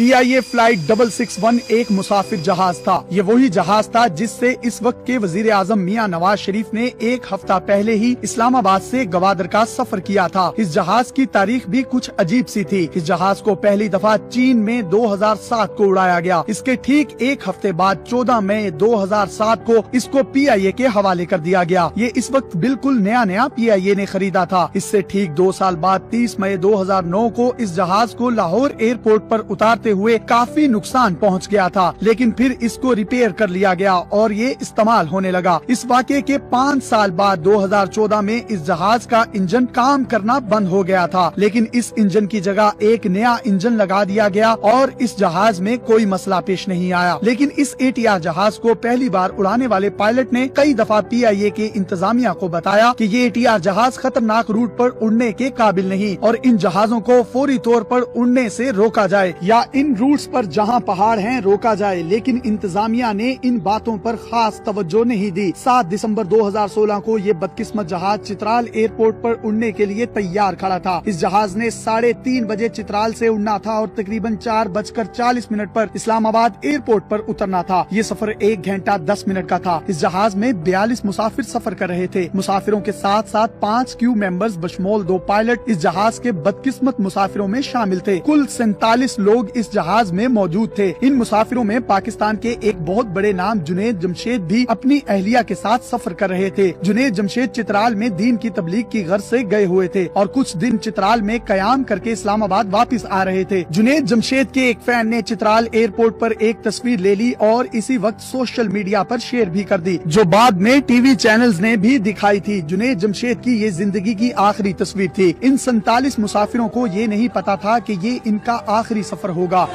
PIA flight 661 एक मुसाफिर जहाज था। ये वही जहाज था जिससे इस वक्त के वजीर आजम मियां नवाज शरीफ ने एक हफ्ता पहले ही इस्लामाबाद से गवादर का सफर किया था। इस जहाज की तारीख भी कुछ अजीब सी थी। इस जहाज को पहली दफा चीन में 2007 को उड़ाया गया। इसके ठीक एक हफ्ते बाद 14 मई 2007 को इसको PIA के हवाले कर दिया गया। ये इस वक्त बिल्कुल नया PIA ने खरीदा था। इससे ठीक 2 साल बाद 30 मई 2009 को इस जहाज को लाहौर एयरपोर्ट पर उतारते हुए काफी नुकसान पहुंच गया था, लेकिन फिर इसको रिपेयर कर लिया गया और ये इस्तेमाल होने लगा। इस वाक़े के 5 साल बाद 2014 में इस जहाज का इंजन काम करना बंद हो गया था, लेकिन इस इंजन की जगह एक नया इंजन लगा दिया गया और इस जहाज में कोई मसला पेश नहीं आया। लेकिन इस ATR जहाज को पहली बार उड़ाने वाले पायलट ने कई दफा PIA के इंतजामिया को बताया कि ये ATR जहाज खतरनाक रूट पर उड़ने के काबिल नहीं और इन जहाजों को फौरी तौर पर उड़ने से रोका जाए या इन रूट्स पर जहां पहाड़ हैं रोका जाए। लेकिन इंतजामिया ने इन बातों पर खास तवज्जो नहीं दी। 7 दिसंबर 2016 को ये बदकिस्मत जहाज चित्राल एयरपोर्ट पर उड़ने के लिए तैयार खड़ा था। इस जहाज ने 3:30 बजे चित्राल से उड़ना था और तकरीबन 4:40 पर इस्लामाबाद एयरपोर्ट पर उतरना था। ये सफर 1 घंटा 10 मिनट का था। इस जहाज में 42 मुसाफिर सफर कर रहे थे। मुसाफिरों के साथ साथ 5 क्रू मेंबर्स बशमोल 2 पायलट इस जहाज के बदकिस्मत मुसाफिरों में शामिल थे। कुल 47 लोग इस जहाज में मौजूद थे। इन मुसाफिरों में पाकिस्तान के एक बहुत बड़े नाम जुनैद जमशेद भी अपनी अहलिया के साथ सफर कर रहे थे। जुनैद जमशेद चित्राल में दीन की तबलीग की गर्ज से गए हुए थे और कुछ दिन चित्राल में कयाम करके इस्लामाबाद वापस आ रहे थे। जुनैद जमशेद के एक फैन ने चित्राल एयरपोर्ट पर एक तस्वीर ले ली और इसी वक्त सोशल मीडिया पर शेयर भी कर दी, जो बाद में टीवी चैनल्स ने भी दिखाई थी। जुनैद जमशेद की ये जिंदगी की आखिरी तस्वीर थी। इन 47 मुसाफिरों को ये नहीं पता था कि ये इनका आखिरी सफर होगा।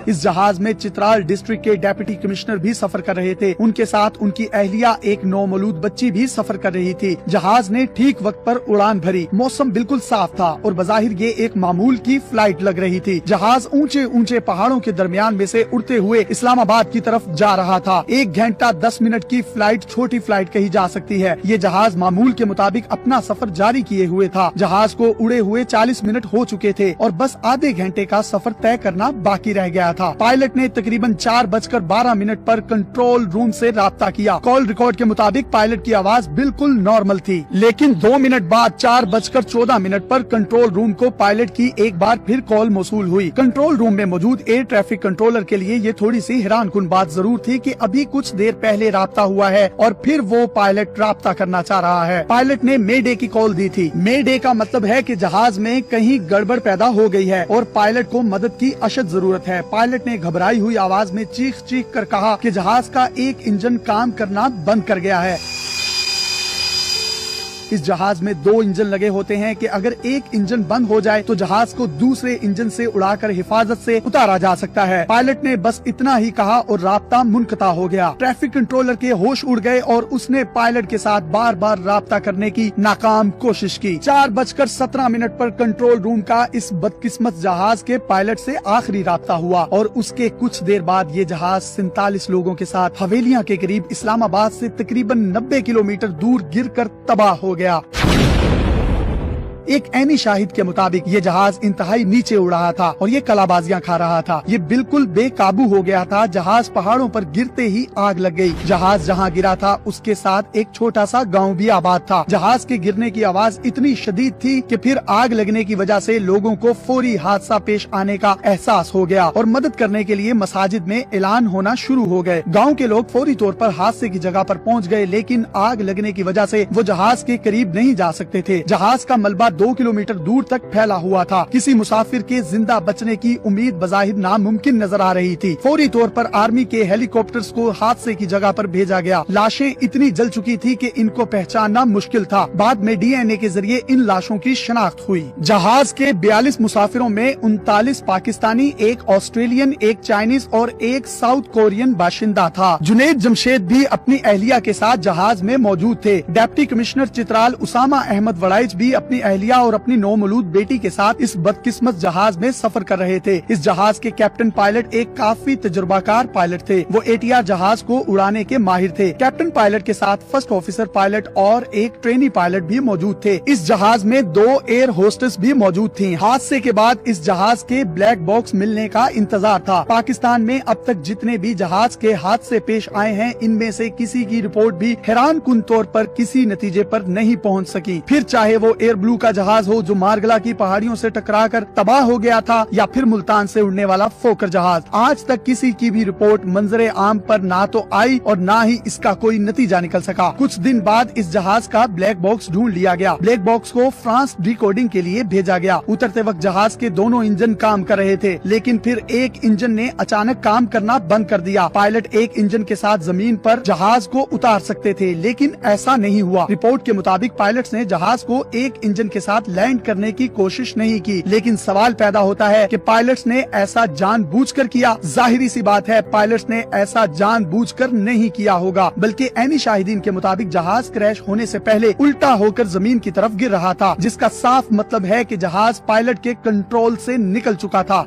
इस जहाज में चित्राल डिस्ट्रिक्ट के डेप्यूटी कमिश्नर भी सफर कर रहे थे। उनके साथ उनकी अहलिया एक नौमौलूद बच्ची भी सफर कर रही थी। जहाज ने ठीक वक्त पर उड़ान भरी। मौसम बिल्कुल साफ था और बज़ाहिर ये एक मामूल की फ्लाइट लग रही थी। जहाज ऊंचे पहाड़ों के दरमियान में से उड़ते हुए इस्लामाबाद की तरफ जा रहा था। 1 घंटा 10 मिनट की फ्लाइट छोटी फ्लाइट कही जा सकती है। ये जहाज मामूल के मुताबिक अपना सफर जारी किए हुए था। जहाज को उड़े हुए 40 मिनट हो चुके थे और बस आधे घंटे का सफर तय करना बाकी रह गया था। पायलट ने तकरीबन 4:12 पर कंट्रोल रूम से राब्ता किया। कॉल रिकॉर्ड के मुताबिक पायलट की आवाज बिल्कुल नॉर्मल थी, लेकिन 2 मिनट बाद 4:14 पर कंट्रोल रूम को पायलट की एक बार फिर कॉल मौसूल हुई। कंट्रोल रूम में मौजूद एयर ट्रैफिक कंट्रोलर के लिए ये थोड़ी सी हैरानकुन बात जरूर थी कि अभी कुछ देर पहले राब्ता हुआ है और फिर वो पायलट राब्ता करना चाह रहा है। पायलट ने मे डे की कॉल दी थी। मे डे का मतलब है कि जहाज में कहीं गड़बड़ पैदा हो गई है और पायलट को मदद की अशद जरूरत है। पायलट ने घबराई हुई आवाज में चीख कर कहा कि जहाज का एक इंजन काम करना बंद कर गया है। इस जहाज में 2 इंजन लगे होते हैं कि अगर एक इंजन बंद हो जाए तो जहाज को दूसरे इंजन से उड़ाकर हिफाजत से उतारा जा सकता है। पायलट ने बस इतना ही कहा और राब्ता मुनक़ता हो गया। ट्रैफिक कंट्रोलर के होश उड़ गए और उसने पायलट के साथ बार राब्ता करने की नाकाम कोशिश की। 4:17 पर कंट्रोल रूम का इस बदकिस्मत जहाज के पायलट से आखिरी राब्ता हुआ और उसके कुछ देर बाद ये जहाज 47 लोगों के साथ हवेलियां के करीब इस्लामाबाद से तकरीबन 90 किलोमीटर दूर गिरकर तबाह हो गया। एक ऐनी शाहिद के मुताबिक ये जहाज इंतहाई नीचे उड़ रहा था और ये कलाबाजियां खा रहा था। ये बिल्कुल बेकाबू हो गया था। जहाज पहाड़ों पर गिरते ही आग लग गई। जहाज जहां गिरा था उसके साथ एक छोटा सा गांव भी आबाद था। जहाज के गिरने की आवाज इतनी शदीद थी कि फिर आग लगने की वजह से लोगों को फौरी हादसा पेश आने का एहसास हो गया और मदद करने के लिए मसाजिद में ऐलान होना शुरू हो गए। गाँव के लोग फौरी तौर पर हादसे की जगह पर पहुँच गए, लेकिन आग लगने की वजह से वो जहाज के करीब नहीं जा सकते थे। जहाज का मलबा 2 किलोमीटर दूर तक फैला हुआ था। किसी मुसाफिर के जिंदा बचने की उम्मीद बज़ाहिर नामुमकिन नजर आ रही थी। फौरी तौर पर आर्मी के हेलीकॉप्टर्स को हादसे की जगह पर भेजा गया। लाशें इतनी जल चुकी थी कि इनको पहचानना मुश्किल था। बाद में DNA के जरिए इन लाशों की शनाख्त हुई। जहाज के 42 मुसाफिरों में 39 पाकिस्तानी, 1 ऑस्ट्रेलियन, 1 चाइनीज और 1 साउथ कोरियन बाशिंदा था। जुनैद जमशेद भी अपनी अहलिया के साथ जहाज में मौजूद थे। डिप्टी कमिश्नर चित्राल उसामा अहमद वड़ाइच भी अपनी अहलिया اہلیہ اور अपनी नौमौलूद बेटी के साथ इस बदकिस्मत जहाज में सफर कर रहे थे। इस जहाज के कैप्टन पायलट एक काफी तजुर्बाकार पायलट थे। वो ATR जहाज को उड़ाने के माहिर थे। कैप्टन पायलट के साथ फर्स्ट ऑफिसर पायलट और एक ट्रेनी पायलट भी मौजूद थे। इस जहाज में 2 एयर होस्टेस भी मौजूद थीं। हादसे के बाद इस जहाज के ब्लैक बॉक्स मिलने का इंतजार था। पाकिस्तान में अब तक जितने भी जहाज के हादसे पेश आए हैं, इनमें से किसी की रिपोर्ट भी हैरान कुन तौर पर किसी नतीजे पर नहीं पहुंच सकी। फिर चाहे वो एयर ब्लू का जहाज हो जो मारगला की पहाड़ियों से टकराकर तबाह हो गया था, या फिर मुल्तान से उड़ने वाला फोकर जहाज, आज तक किसी की भी रिपोर्ट मंजरे आम पर ना तो आई और ना ही इसका कोई नतीजा निकल सका। कुछ दिन बाद इस जहाज का ब्लैक बॉक्स ढूंढ लिया गया। ब्लैक बॉक्स को फ्रांस डिकोडिंग के लिए भेजा गया। उतरते वक्त जहाज के दोनों इंजन काम कर रहे थे, लेकिन फिर एक इंजन ने अचानक काम करना बंद कर दिया। पायलट एक इंजन के साथ जमीन पर जहाज को उतार सकते थे, लेकिन ऐसा नहीं हुआ। रिपोर्ट के मुताबिक पायलट्स ने जहाज को एक इंजन के साथ लैंड करने की कोशिश नहीं की, लेकिन सवाल पैदा होता है कि पायलट्स ने ऐसा जानबूझकर किया। जाहिरी सी बात है, पायलट्स ने ऐसा जानबूझकर नहीं किया होगा, बल्कि ऐनी शाहिदीन के मुताबिक जहाज क्रैश होने से पहले उल्टा होकर जमीन की तरफ गिर रहा था, जिसका साफ मतलब है कि जहाज पायलट के कंट्रोल से निकल चुका था।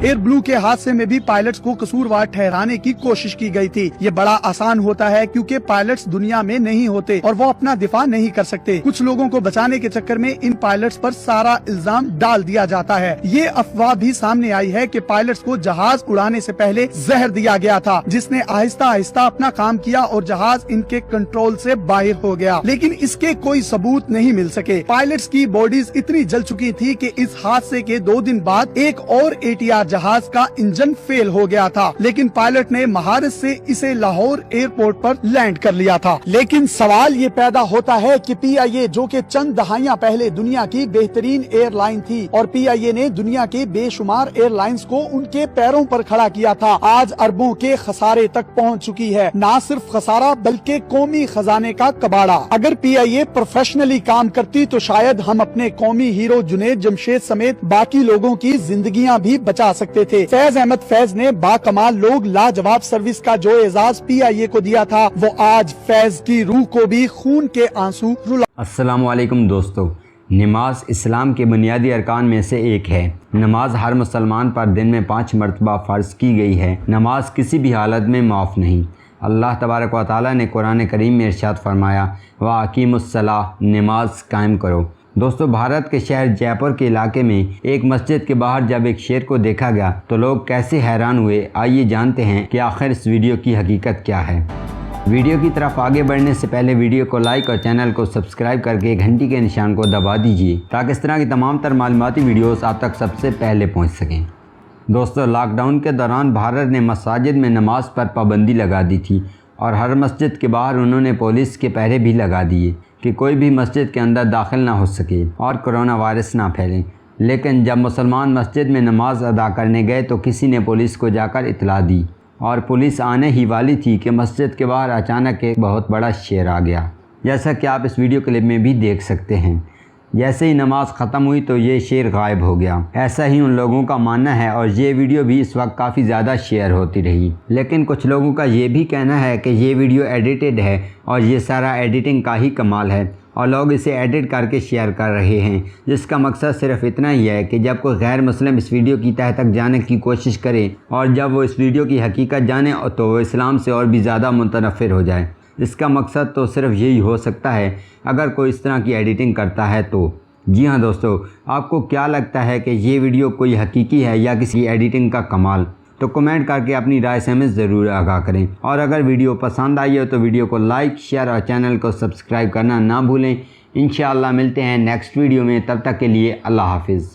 एयर ब्लू के हादसे में भी पायलट्स को कसूरवार ठहराने की कोशिश की गई थी। ये बड़ा आसान होता है क्योंकि पायलट्स दुनिया में नहीं होते और वो अपना दिफा नहीं कर सकते। कुछ लोगों को बचाने के चक्कर में इन पायलट्स पर सारा इल्जाम डाल दिया जाता है। ये अफवाह भी सामने आई है कि पायलट्स को जहाज उड़ाने से पहले जहर दिया गया था, जिसने आहिस्ता आहिस्ता अपना काम किया और जहाज इनके कंट्रोल से बाहर हो गया, लेकिन इसके कोई सबूत नहीं मिल सके। पायलट्स की बॉडीज इतनी जल चुकी थी कि इस हादसे के 2 दिन बाद एक और ATR जहाज का इंजन फेल हो गया था, लेकिन पायलट ने महारत से इसे लाहौर एयरपोर्ट पर लैंड कर लिया था। लेकिन सवाल ये पैदा होता है कि PIA, जो कि चंद दहाइयां पहले दुनिया की बेहतरीन एयरलाइन थी और PIA ने दुनिया के बेशुमार एयरलाइंस को उनके पैरों पर खड़ा किया था, आज अरबों के खसारे तक पहुंच चुकी है। ना सिर्फ खसारा बल्कि कौमी खजाने का कबाड़ा। अगर PIA प्रोफेशनली काम करती तो शायद हम अपने कौमी हीरो जुनैद जमशेद समेत बाकी लोगों की जिंदगियां भी बचा सकते थे। फैज अहमद फैज ने बाकमाल लोग लाजवाब सर्विस का जो एजाज PIA को दिया था, वो आज फैज की रूह को भी खून के आंसू रुला। अस्सलामु अलैकुम दोस्तों, नमाज इस्लाम के बुनियादी अरकान में से एक है। नमाज हर मुसलमान पर दिन में 5 मरतबा फ़र्ज़ की गई है। नमाज किसी भी हालत में माफ़ नहीं। अल्लाह तबारक व तआला ने कुरान करीम में इरशाद फरमाया, व अकीमुस्सलाह, नमाज कायम करो। दोस्तों, भारत के शहर जयपुर के इलाके में एक मस्जिद के बाहर जब एक शेर को देखा गया तो लोग कैसे हैरान हुए, आइए जानते हैं कि आखिर इस वीडियो की हकीकत क्या है। वीडियो की तरफ आगे बढ़ने से पहले वीडियो को लाइक और चैनल को सब्सक्राइब करके घंटी के निशान को दबा दीजिए ताकि इस तरह की तमाम तर मालूमाती वीडियोस आप तक सबसे पहले पहुंच सकें। दोस्तों, लॉकडाउन के दौरान भारत ने मसाजिद में नमाज पर पाबंदी लगा दी थी और हर मस्जिद के बाहर उन्होंने पुलिस के पहरे भी लगा दिए कि कोई भी मस्जिद के अंदर दाखिल ना हो सके और कोरोना वायरस ना फैले। लेकिन जब मुसलमान मस्जिद में नमाज अदा करने गए तो किसी ने पुलिस को जाकर इतला दी और पुलिस आने ही वाली थी कि मस्जिद के बाहर अचानक एक बहुत बड़ा शेर आ गया, जैसा कि आप इस वीडियो क्लिप में भी देख सकते हैं। जैसे ही नमाज ख़त्म हुई तो ये शेर गायब हो गया, ऐसा ही उन लोगों का मानना है और ये वीडियो भी इस वक्त काफ़ी ज़्यादा शेयर होती रही। लेकिन कुछ लोगों का ये भी कहना है कि ये वीडियो एडिटेड है और ये सारा एडिटिंग का ही कमाल है और लोग इसे एडिट करके शेयर कर रहे हैं, जिसका मकसद सिर्फ इतना ही है कि जब कोई गैर मुस्लिम इस वीडियो की तह तक जाने की कोशिश करे और जब वो इस वीडियो की हकीकत जाने तो वो इस्लाम से और भी ज़्यादा मुतनफ़िर हो जाए। इसका मकसद तो सिर्फ यही हो सकता है अगर कोई इस तरह की एडिटिंग करता है तो। जी हाँ दोस्तों, आपको क्या लगता है कि ये वीडियो कोई हकीकी है या किसी एडिटिंग का कमाल? तो कमेंट करके अपनी राय से हमें ज़रूर आगाह करें और अगर वीडियो पसंद आई हो तो वीडियो को लाइक, शेयर और चैनल को सब्सक्राइब करना ना भूलें। इंशाअल्लाह मिलते हैं नेक्स्ट वीडियो में, तब तक के लिए अल्लाह हाफिज़।